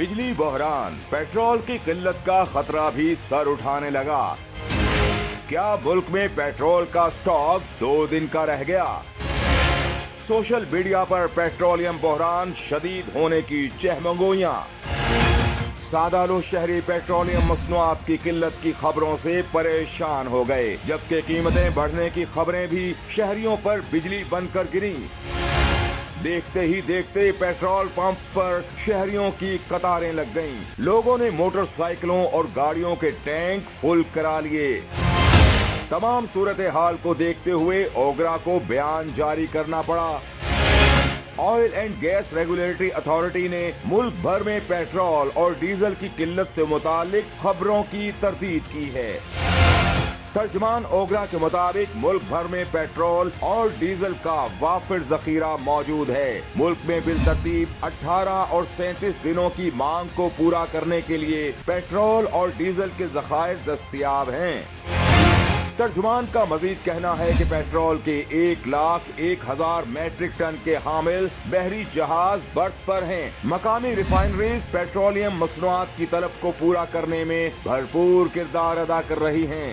बिजली बहरान, पेट्रोल की किल्लत का खतरा भी सर उठाने लगा। क्या मुल्क में पेट्रोल का स्टॉक 2 दिन का रह गया? सोशल मीडिया पर पेट्रोलियम बहरान शदीद होने की चहमगोइयां। सादा लोग शहरी पेट्रोलियम मसनूआत की किल्लत की खबरों से परेशान हो गए, जबकि कीमतें बढ़ने की खबरें भी शहरियों पर बिजली बनकर गिरी। देखते ही देखते पेट्रोल पंप्स पर शहरियों की कतारें लग गईं। लोगों ने मोटरसाइकिलों और गाड़ियों के टैंक फुल करा लिए। तमाम सूरत हाल को देखते हुए ओगरा को बयान जारी करना पड़ा। Oil and gas regulatory authority ने मुल्क भर में पेट्रोल और डीजल की किल्लत से मुतालिक खबरों की तरदीद की है। तर्जमान ओगरा के मुताबिक मुल्क भर में पेट्रोल और डीजल का वाफिर जखीरा मौजूद है। मुल्क में बिलतरतीब 18 और 37 दिनों की मांग को पूरा करने के लिए पेट्रोल और डीजल के जखायर दस्तयाब हैं। तर्जुमान का मजीद कहना है कि पेट्रोल के 1,01,000 मैट्रिक टन के हामिल बहरी जहाज बर्थ पर हैं। मकामी रिफाइनरीज पेट्रोलियम मसनूआत की तलब को पूरा करने में भरपूर किरदार अदा कर रही हैं।